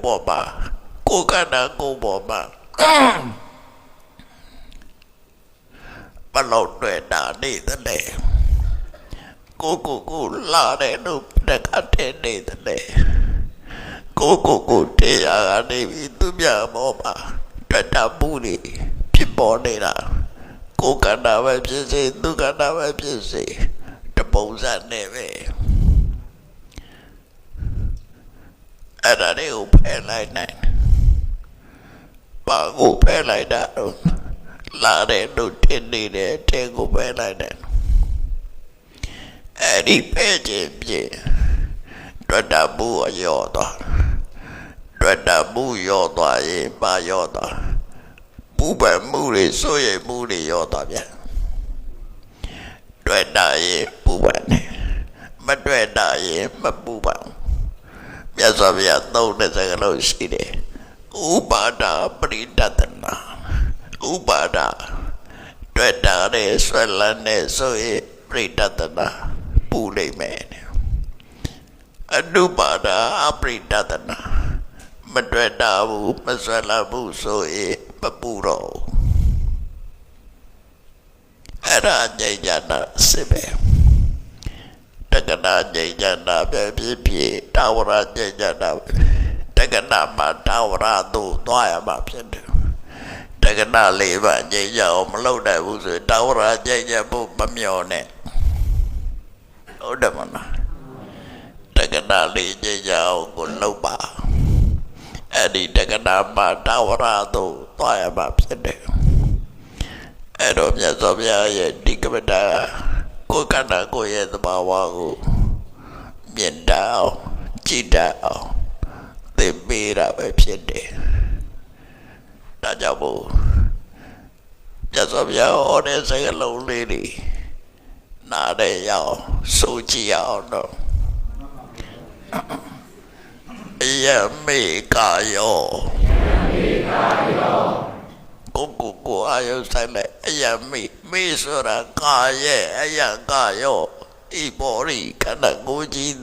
Boma, Kokana go Boma. Balloon down the day. Go, la de no, the cat day the day. Go, tea, Navy, Dubia Boma, Tata Booty, Pibonera, Kokana Websy, Dugana Websy, the Bosa Navy. And I do pay like that. Bago pay like that. La de no tinny there, take go pay like that. And he paid him, Dredabu a yoda. Dredabu yoda, by yoda. Booba moody, so ye moody yoda. Dreda, Booba. Madreda, Mabuba. Yes, I have known that I know city. Ubada, Britatana. Ubada. Dreadane, Swellane, so Britatana. Pule man. Adubada, Britatana. Madreda, Masalabu, so Papuro. Era Jayana, Sibe. Tagana Jayana, baby, Tawara Jayana, Taganama, Tawara, do Doyama, Tagana Leva, Jaya, Maloda, who's a Tawara Jaya, Bamione. Odamana Tagana Jaya, Goloba, Eddie Taganama, Tawara, do Doyama, Edomia Zobia, Dikamada. Kokana go ye the Bawago, Bien Dao, Chidao, they made up a pity. Najabu, just of your order say hello, lady. Nade yao, Suchi yao, no. Yami Kayo. Go, I say, Yami, Misura Kaye, Ayakayo, Ibori, Kanaguji,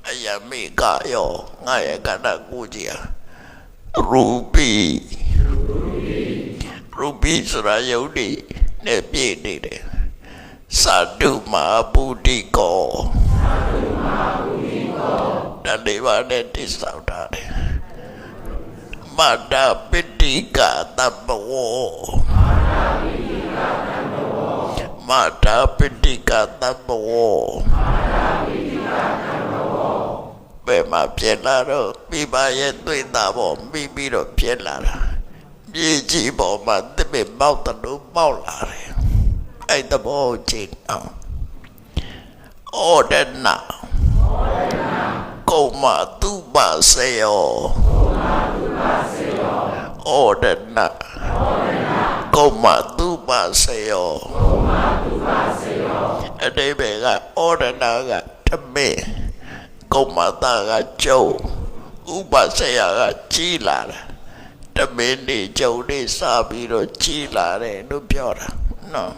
Ayami Kayo, Ayakanaguja, Ruby Surayodi, Nepi, Saduma Budiko, Nadiva Disauta. Mada Pitika Tambo. Mada Pitika Tambo. Bema Pielaro, Biba Yetuitabo, Bibiro Pielara. Yiji Boma, the big mountain of Maulare. I the bow chin. Order now. Coma Tuba Seo. Order na. Coma Tuba Seo. And they may order na to me. Coma Taga Joe. Uba Sea Chila. The mini Joe de Sabiro Chila and Nupiora. No.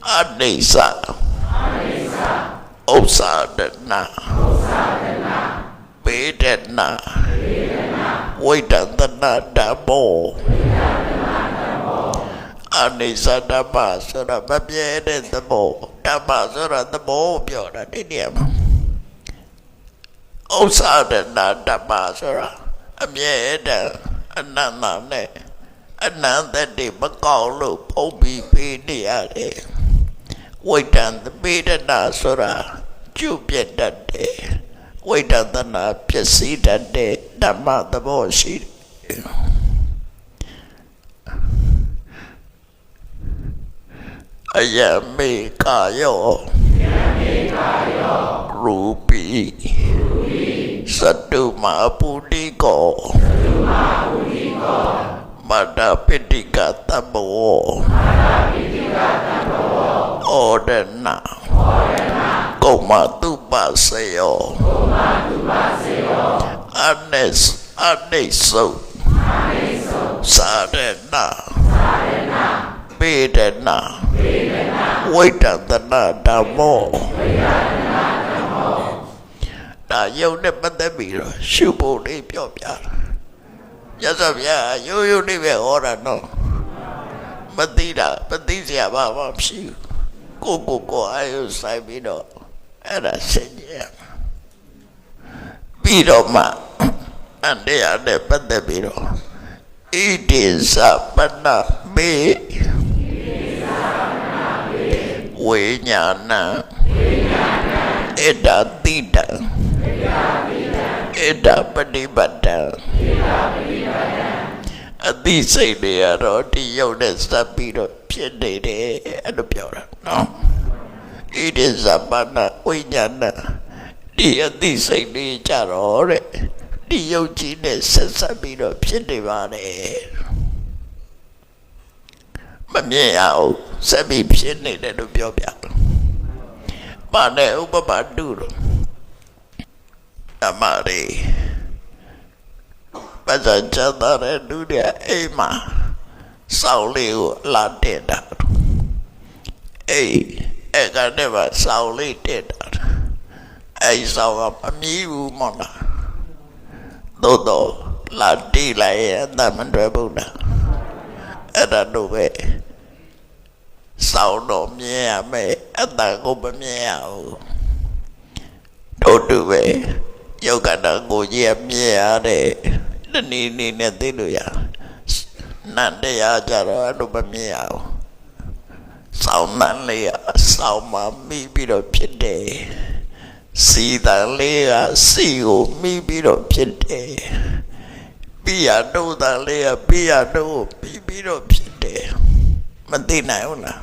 Anisa. Osadana. Bedana. Wait at the Nadabo. Anisa Dabasura, Babian and the bow. Dabasura, the bow, Piora, Didiam. Osadana Dabasura. Amieda. Ananane. Another day, Bacalo, Pobi, Pediade. Wait on the Bedana Sura. Jupia that day. Wait on the Napia that day, Dama the Boshi. Ayami Kayo, Ruby, Saduma Budiko, Mada Pitika Tabo, Ordena, Coma Tuba Seo, Aneso, Sadena, Bedena, Wait at the Nadamo, ဒါယုံနဲ့ပတ်သက်ပြီးတော့ရှုဖို့လေးပြောပြတာရသော်ဗျာရိုးရိုးလေးပဲဟောတာနော်မသိတာမသိစရာဘာမှမရှိဘူးကိုအာယုဆိုင်ပြီးတော့အဲ့ဒါဆင်ញရပြီးတော့မှအန္တရာယ်နဲ့ပတ်သက်ပြီးတော့ဣတိသပနမေဝိညာဏဣဒတိတံဣဒပฏิပတ်တံအသိစိတ်တွေကတော့ဒီရုပ်နဲ့စပ်ပြီးတော့ဖြစ်နေတယ်အဲ့လိုပြောတာနော်ဣတိသပနဝိညာဏဒီအသိစိတ်တွေကြတော့တဲ့ဒီရုပ်ကြီးနဲ့ဆက်ဆက်ပြီးတော့ဖြစ်နေပါတယ်မမြင်ရအောင်ဆက်ပြီးဖြစ်နေတယ်လို့ပြောပြပါနဲ့ဥပမာတူတော့အမရီပဇာချတာတဲ့လူတွေအိမ်မှာစောင်းလေးကိုလာတက်တာအဲ့ကနေမှစောင်းလေးတက်တာအဲ့စောင်းကမမြည်ဘူးမဟုတ်လားတော့လာတိလိုက်ရဲ့အတမတွဲဘူးလားအဲ့ဒါတော့ပဲစောင်းတော့မြင်ရမယ်အတကိုမမြင်ရဘူးတို့တူပဲယောဂနာကိုကြီးမြင်ရတဲ့တနည်းနည်းနဲ့သိလို့ရနတ်တရားကြတော့အဲ့လိုမမြင်ရဘူးစောင်းမှန်လေးစောင်းမှမိပြီးတော့ဖြစ်တယ်စီတန်လေးကစီကိုမိပြီးတော့ဖြစ်တယ်ပြီးရတော့တန်လေးကပြီးရတော့ပြီးပြီးတော့ဖြစ်တယ်မသိနိုင်ဘူးလား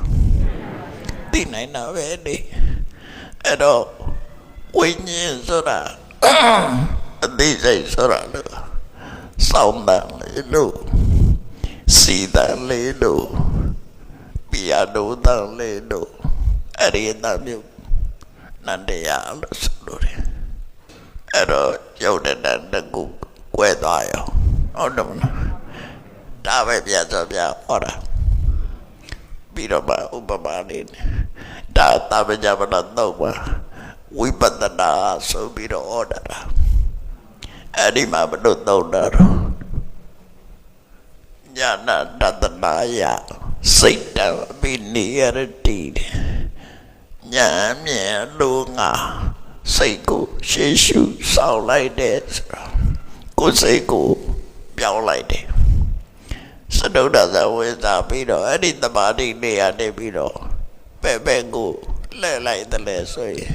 သိနိုင်တာပဲလေအဲ့တော့ဝိညာဉ်ဆိုတာအသိစိတ်ဆိုတာလို့စောင်းတန်လေးလို့စီတန်လေးလို့ပြီးရတော့တန်လေးလို့အဲ့ဒီအတမျိုးနန္တရားလို့ဆိုလို့တယ်အဲ့တော့ရုပ်တဲ့တကူကွဲသွားရောဟုတ်တယ်မလားဒါပဲပြတော့ပြဟောတာပြီးတော့မှဥပမာလေးဒါတာမကြမတော့တော့ပါဝိပဿနာဆိုပြီးတော့ဟောတာအဲ့ဒီမှာဘယ်လိုတော့တာညာနာတတနာယစိတ်တပိနိယရတိညာမြင်လို့ငါစိတ်ကိုရှေ့ရှုစောင့်လိုက်တဲ့ကိုယ်စိတ်ကိုပြောင်းလိုက်တယ်စတုဒ္ဒသဝေသာပြီးတော့အဲ့ဒီတမာတိနေရာနေပြီးတော့ပဲကိုလှည့်လိုက်တယ်လေဆိုရင်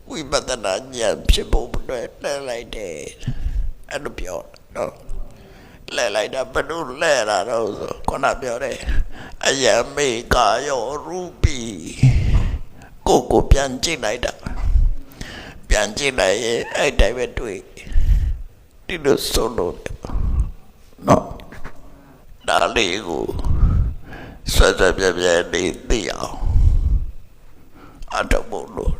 ဝိပဿနာဉာဏ်ဖြစ်ဖို့အတွက်လှည့်လိုက်တယ်အဲ့လိုပြောတော့လှည့်လိုက်တာဘယ်လိုလှည့်တာတော့ဆိုခုနပြောတယ်အယမေကာယောရူပိကိုပြန်ကြည့်လိုက်တာပြန်ကြည့်လိုက်ရင်အဲ့တိုင်းပဲတွေ့ဒီလိုဆိုလို့နော်ဒါလေးကိုဆွဲပြလေးသိအောင်အတော့ဖို့လို့